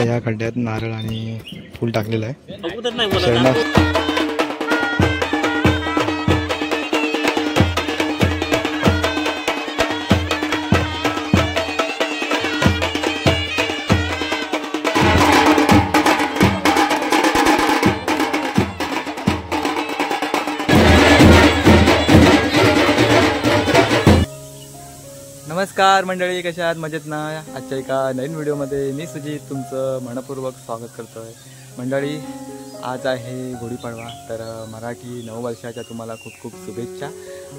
या खड्ड्यात नारळ आणि फूल टाकलेलं आहे. नमस्कार मंडळी, कशा आहात? मजेत ना? आजच्या एका नवीन व्हिडिओमध्ये मी सुजित तुमचं मनपूर्वक स्वागत करतो आहे. मंडळी, आज आहे गुढीपाडवा, तर मराठी नववर्षाच्या तुम्हाला खूप खूप शुभेच्छा.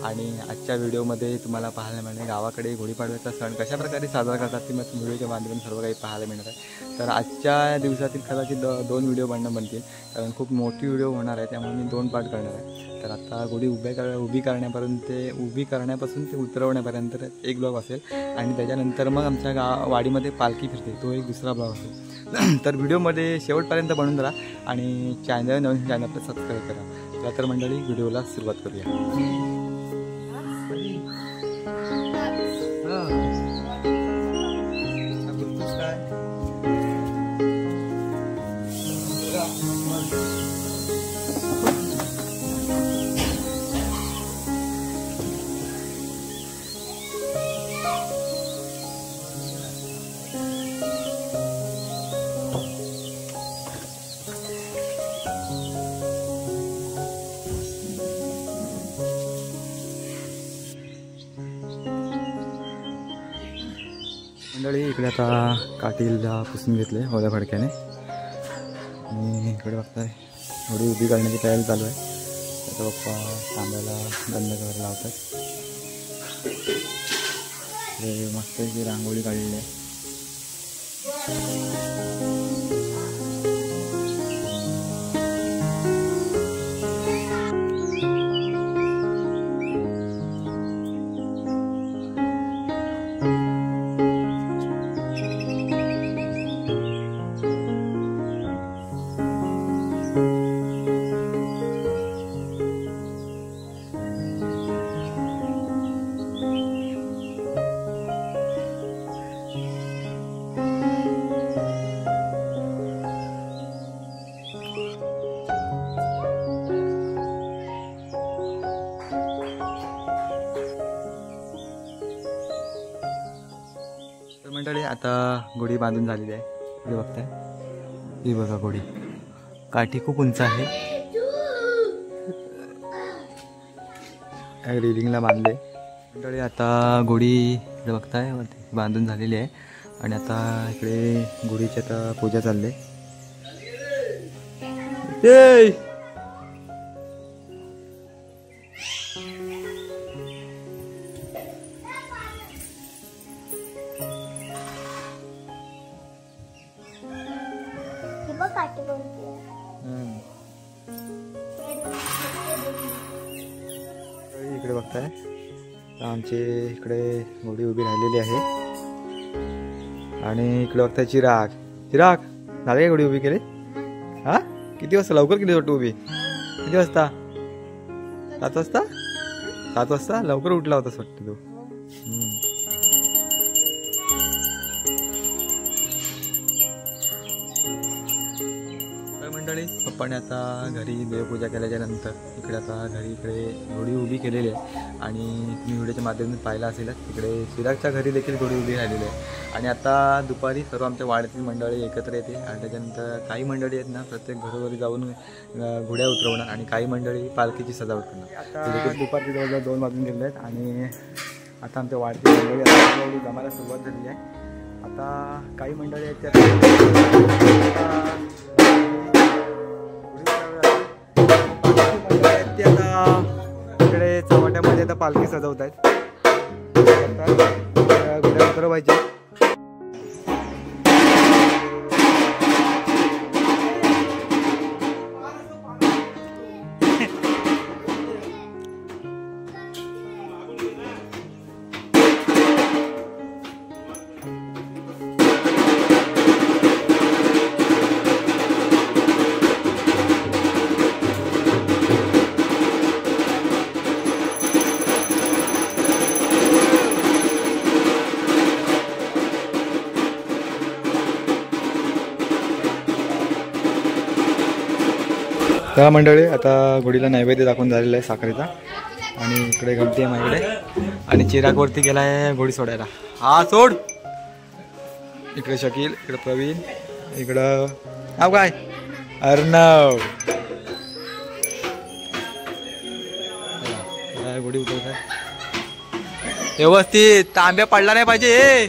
आणि आजच्या व्हिडिओमध्ये तुम्हाला पाहायला मिळणार गावाकडे गुढीपाडव्याचा सण कशाप्रकारे साजरा करतात ते मग व्हिडिओच्या माध्यमातून सर्व काही पाहायला मिळणार आहे. तर आजच्या दिवसातील कदाचित 2 व्हिडिओ बनतील, कारण खूप मोठी व्हिडिओ होणार आहे, त्यामुळे मी 2 पार्ट करणार आहे. तर आता गुढी उभी करण्यापासून ते उतरवण्यापर्यंत एक ब्लॉग असेल, आणि त्याच्यानंतर मग आमच्या वाडीमध्ये पालखी फिरते, तो एक दुसरा ब्लॉग असेल. तर व्हिडिओमध्ये शेवटपर्यंत बनून राहा आणि नवीन चॅनलला सबस्क्राईब करा. चला तर मंडळी, व्हिडिओला सुरुवात करूया. मंडळी, इकडे आता काठीला पुसून घेतले ओल्या फडक्याने, आणि इकडे बघताय थोडी उभी करण्याची तयारी चालू आहे. त्याचा पप्पा तांब्याला बंद करायला लावतात. मस्त अशी रांगोळी काढलेली आहे. मंडळी, आता गुढी बांधून झालेली आहे. हे बघताय, ही बघा गुढी, काठी खूप उंच आहे. रेलिंगला बांधले. मंडळी, आता गुढी बघताय बांधून झालेली आहे, आणि आता इकडे गुढीची आता पूजा चालली. इकडे बघताय, तर आमची इकडे गुढी उभी राहिलेली आहे, आणि इकडे बघताय चिराग झाले काय गुढी उभी केली? हा, किती वाजता? लवकर केली वाटतं उभी? किती वाजता? 7 वाजता? 7 वाजता लवकर उठला होतास वाटतं तू. मंडळी, पप्पाने आता घरी देवपूजा केल्याच्या नंतर इकडे आता इकडे गुढी उभी केलेली आहे, आणि तुम्ही व्हिडिओच्या माध्यमातून पाहिला असेलच. इकडे चिरागच्या घरी देखील गुढी उभी राहिलेली आहे, आणि आता दुपारी सर्व आमच्या वाड्यातील मंडळी एकत्र येते, आणि त्याच्यानंतर काही मंडळी आहेत ना, प्रत्येक घरोघरी जाऊन गुढ्या उतरवणार, आणि काही मंडळी पालखीची सजावट करणार. देखील दुपारची जवळजवळ 2 वाजून गेलेले आहेत, आणि आता आमच्या वाड्यातील मंडळी आता जमायला सुरुवात झालेली आहे. आता काही मंडळी आहेत त्या इकडे चव्हाट्यामध्ये आता पालखी सजवत आहेत. गुढ्या उतरवायच्या. तर मंडळी आता घोडीला नैवेद्य दाखवून झालेला आहे साखरेचा आणि इकडे घंटी आहे माझ्याकडे आणि चिरागवरती गेला आहे घोडी सोडायला. हा सोड. इकडे शकील, इकडे प्रवीण, इकडं नाव काय अर्णव. घोडी उतरत आहे व्यवस्थित. तांब्या पडला नाही पाहिजे.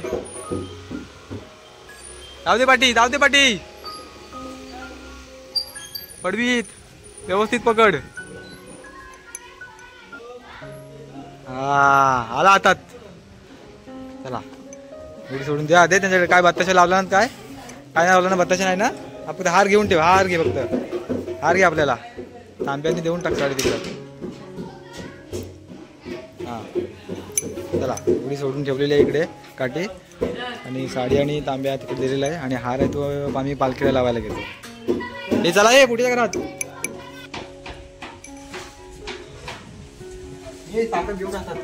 जाऊ दे पाटी, जाऊ दे पाटी. पडवीत व्यवस्थित पकड. हा आला हातात. चला घोडी सोडून द्या. दे त्यांच्याकडे. काय बत्ताशा लावला ना? काय काय लावलं ना? बत्ताशा नाही ना? आपण हार घेऊन ठेव. हार घे फक्त. हार घे आपल्याला. तांब्याने देऊन टाक साडी तिकडं. हां चला घोडी सोडून ठेवलेली आहे इकडे काठी आणि साडी आणि तांब्या तिकडे दिलेला आहे आणि हार आहे तो आम्ही पालखीला लावायला घेतो. हे चला ये कुठे घरात हे ताकद घेऊन असतात.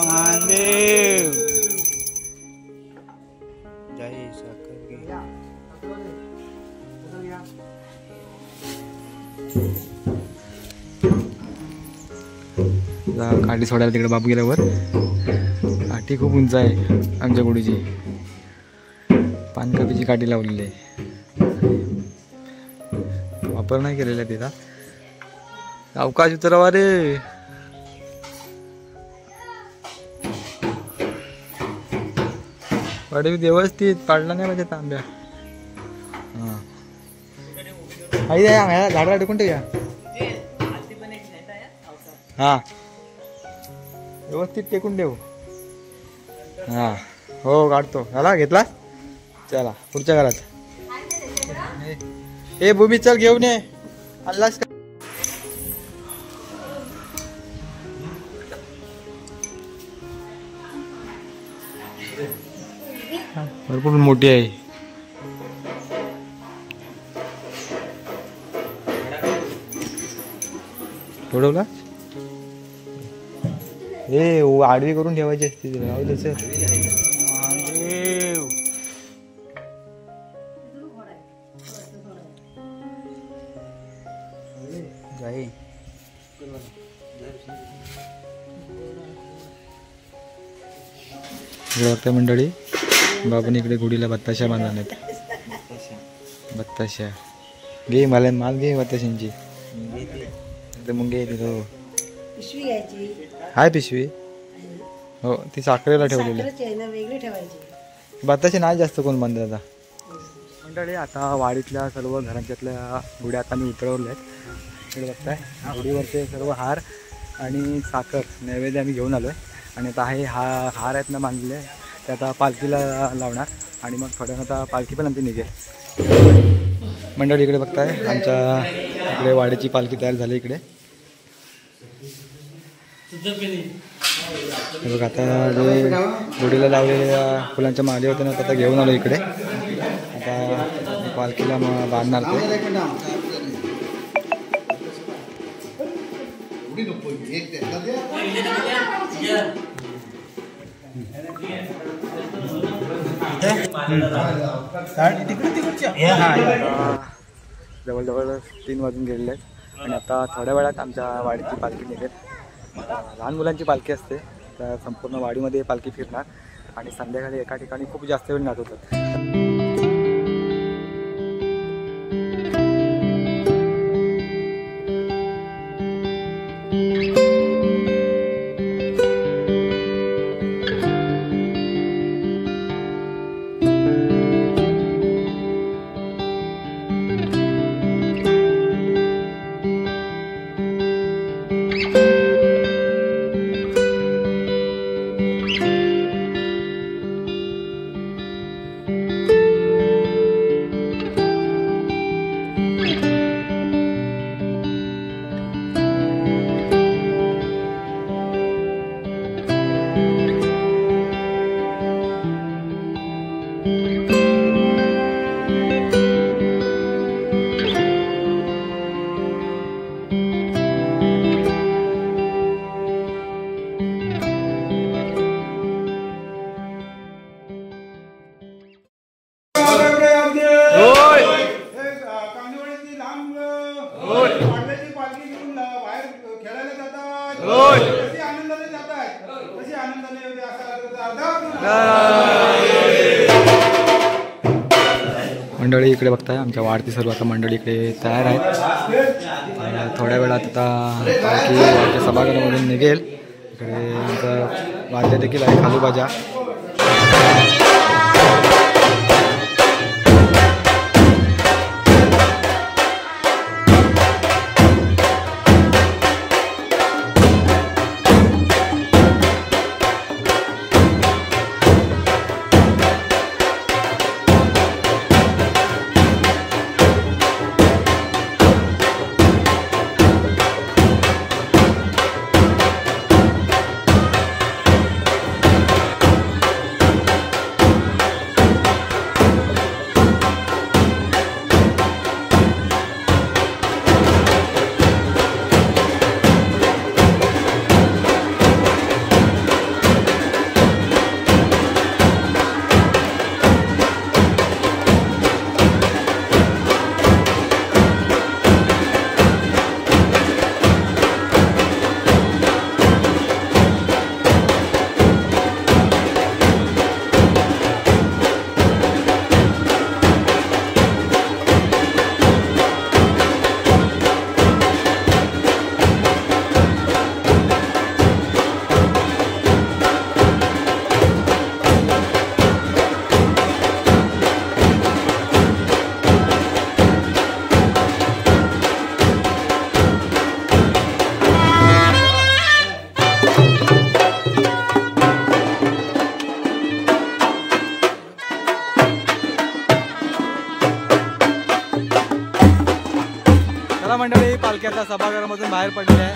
महादेव जय साखर काठी सोडायला तिकडे बाबू गेल्यावर. काठी खूप उंच आहे आमच्या गुडीची. पानकापीची काठी लावलेली आहे. वापर नाही केलेला तिचा. अवकाश उतरावा रे. वाढी व्यवस्थित पाडला नाही पाहिजे तांब्या. हां आई द्या झाडाला टिकून ठेवूया. हां व्यवस्थित टेकून ठेवू. हां हो काढतो. झाला घेतला. चला पुढच्या घरात. हे भूमी चल घेऊन ये. अल्लास भरपूर मोठी आहे. थोडवला हे आडवी करून ठेवायची असते तसं. बघता मंडळी बाबाने इकडे गुडीला बत्ताशा बांधला नाहीत. बत्ताशा घे मला माल घे बत्ताशांची. मुंगे हो हाय पिशवी. हो ती साखरेला ठेवलेली. बत्ताशे नाही जास्त कोण बांधत आता. मंडळी आता वाडीतल्या सर्व घरांच्यातल्या गुड्या आता मी उतरवल्या आहेत. इकडे बघताय गुडीवरचे सर्व हार आणि साखर नैवेद्य आम्ही घेऊन आलो आहे आणि आता हे हार आहेत ना बांधलेले ते आता पालखीला लावणार आणि मग थोड्या आता पालखी पण आमची निघेल. मंडळी इकडे बघताय आमच्या इकडे वाडीची पालखी तयार झाली इकडे. बघ आता जे गुडीला लावलेल्या फुलांच्या माले होते ना आता घेऊन आलो इकडे. आता पालखीला मग बांधणार ते. जवळजवळ 3 वाजून गेलेले आहेत आणि आता थोड्या वेळात आमच्या वाडीची पालखी निघेल. लहान मुलांची पालखी असते तर संपूर्ण वाडीमध्ये पालखी फिरणार आणि संध्याकाळी एका ठिकाणी खूप जास्त वेळ नाचवतात. मंडळी इकडे बघताय आमच्या वाढदिवसाला आता मंडळी इकडे तयार आहेत. थोड्या वेळात आता पालखी वाढत्या सभागृहामधून निघेल. इकडे आमचं वाद्य देखील आहे खालूबाजा. मंडळी पालखी आता सभागृहामधून बाहेर पडली आहे.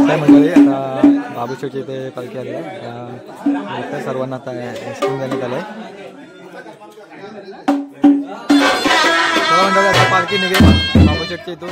काय मंडळी आता बाबूशेठची इथे पालखी आली आहे. इथे सर्वांना आता रेस्टिंग देण्यात आलं आहे. मंडळी आता पालखी निघेल बाबूशेठच्या इथून.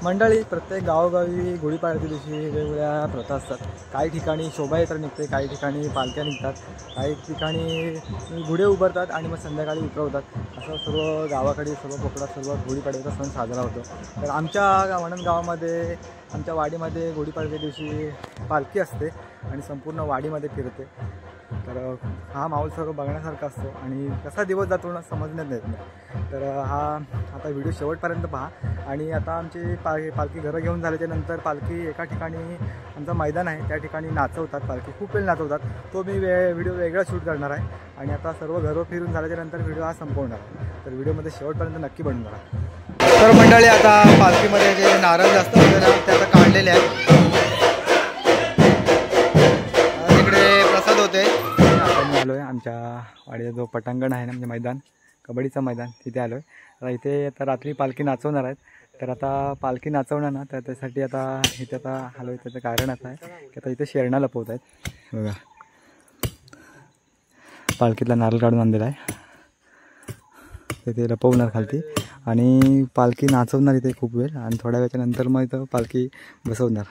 मंडळी प्रत्येक गावोगावी गुढीपाडव्याच्या दिवशी वेगवेगळ्या प्रथा असतात. काही ठिकाणी शोभायात्रा निघते, काही ठिकाणी पालख्या निघतात, काही ठिकाणी गुढे उभारतात आणि मग संध्याकाळी उतरवतात. असं सर्व गावाकडे सर्व कोकणात सर्व गुढीपाडव्याचा सण साजरा होतो. तर आमच्या वणंद गावामध्ये आमच्या वाडीमध्ये गुढीपाडव्याच्या दिवशी पालखी असते आणि संपूर्ण वाडीमध्ये फिरते. तर हा माहोल सर्व बघण्यासारखा असतो आणि कसा दिवस जातो ना समजण्यात येत नाही. तर हा आता व्हिडिओ शेवटपर्यंत पहा. आणि आता आमची पालखी घरं घेऊन झाल्याच्या नंतर पालखी एका ठिकाणी आमचं मैदान आहे त्या ठिकाणी नाचवतात. पालखी खूप वेळ नाचवतात. तो मी व्हिडिओ वेगळा शूट करणार आहे आणि आता सर्व घरं फिरून झाल्याच्या नंतर व्हिडिओ हा संपवणार आहे. तर व्हिडिओमध्ये शेवटपर्यंत नक्की बनवून राहा. तर मंडळी आता पालखीमध्ये जे नारळ जास्त वगैरे ते आता काढलेले आहेत. तिकडे प्रसाद होते. आता मी आलो आहे आमच्या वाडीचा जो पटांगण आहे ना म्हणजे मैदान कबड्डीचं मैदान तिथे आलो आहे. आता इथे आता रात्री पालखी नाचवणार आहेत. तर आता पालखी नाचवणार ना तर त्यासाठी आता इथे आता आलो आहे. त्याचं कारण असं आहे की आता इथे शेरणा लपवत आहेत. बघा पालखीतला नारळ काढून आणलेला आहे ते लपवणार खालती आणि पालखी नाचवणार इथे खूप वेळ आणि थोड्या वेळाच्या नंतर मग इथं पालखी बसवणार.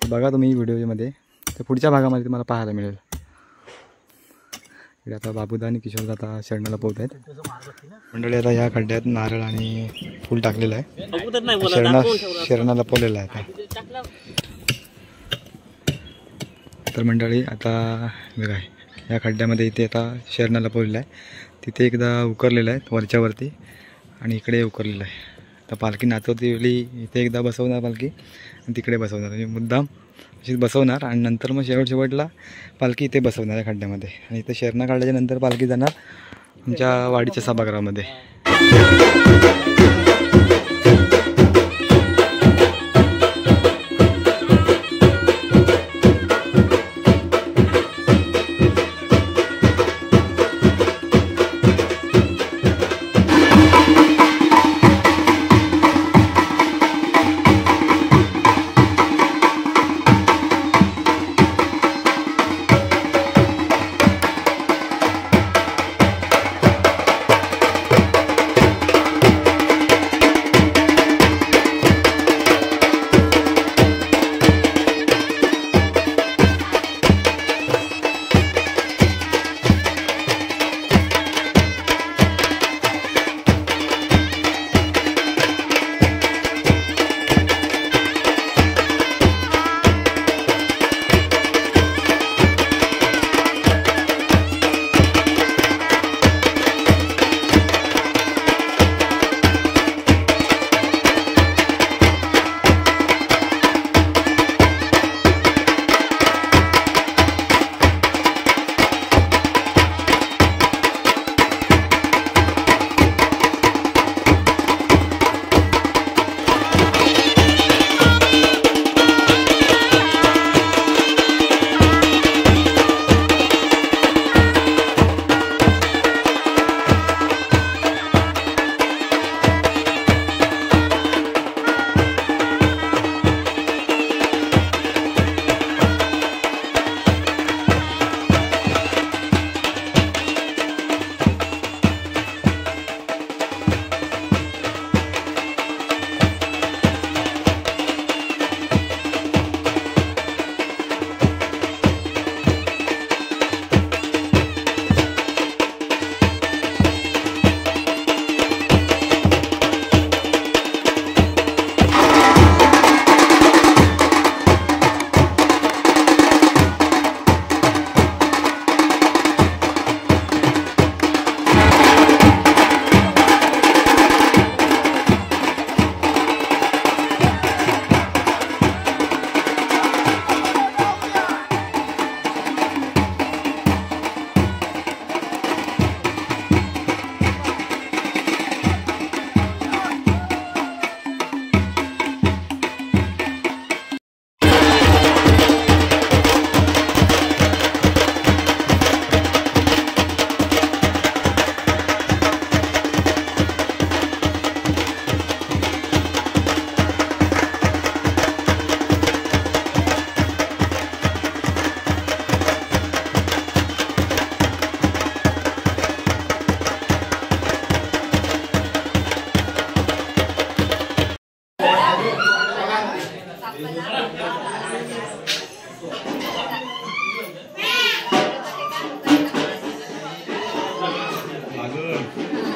बघा तुम्ही व्हिडिओमध्ये तर पुढच्या भागामध्ये तुम्हाला पाहायला मिळेल. इकडे आता बाबूदा आणि किशोरदा आता शरण लपवत आहेत. मंडळी आता या खड्ड्यात नारळ आणि फूल टाकलेलं आहे. शरणा लपवलेला आहे आता. तर मंडळी आता बघा या खड्ड्यामध्ये इथे आता शरणा लपवलेला आहे. तिथे एकदा उकरलेलं आहे वरच्यावरती आणि इकडे उकरलेलं आहे. आता पालखी नाचवती वेळी इथे एकदा बसवणार पालखी आणि तिकडे बसवणार म्हणजे मुद्दाम अशीच बसवणार आणि नंतर मग शेवटला पालखी इथे बसवणार आहे खड्ड्यामध्ये. आणि इथे शरणा काढल्याच्या नंतर पालखी जाणार आमच्या वाडीच्या सभागृहामध्ये.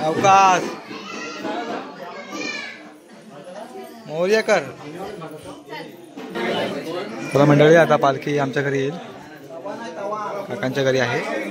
अवकाश मोर्यकर. चला मंडळी, आता पालखी आमच्या घरी येईल. काकांच्या घरी आहे.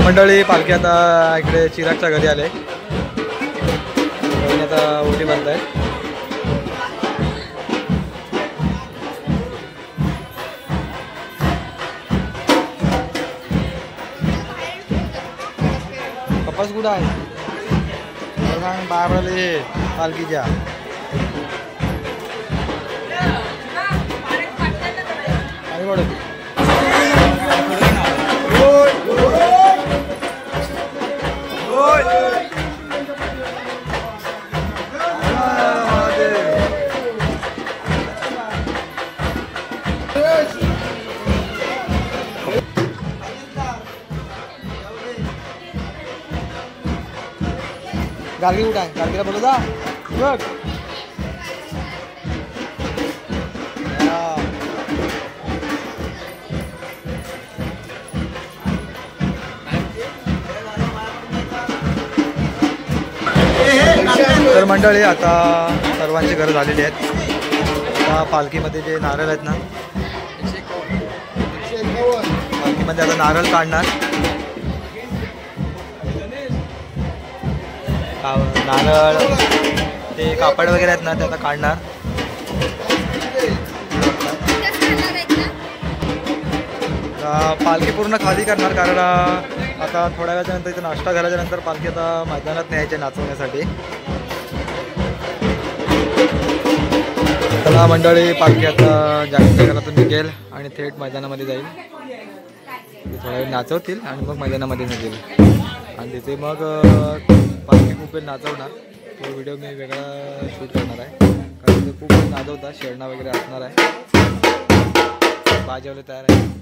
मंडळी पालखी आता इकडे चिरागच्या घरी आले. आता ओटी बांधताय. कपास कुठं आहे बाबराले पालखीच्या आणि बघ गाडगी कुठं आहे? गाडगीला बोलू जा बघ. तर मंडळी आता सर्वांची घरं झालेली आहेत. आता पालखीमध्ये जे नारळ आहेत ना, पालखीमध्ये आता नारळ काढणार. नारळ ते कापड वगैरे आहेत ना ते आता काढणार. पालखी पूर्ण खाली करणार कारण आता थोड्या वेळाच्या नंतर इथे नाश्ता झाल्याच्या नंतर पालखी आता मैदानात न्यायचे नाचवण्यासाठी. चला मंडळी, पालखी आता जागृत घरातून निघेल आणि थेट मैदानामध्ये जाईल. थोड्या वेळ नाचवतील आणि मग मैदानामध्ये निघेल आणि तिथे मग पालखी खूप वेळ नाचवणार. तो व्हिडिओ मी वेगळा शूट करणार आहे कारण ते खूप वेळ नाचवतात. शेरणा वगैरे असणार आहे. बाजावले तयार आहे.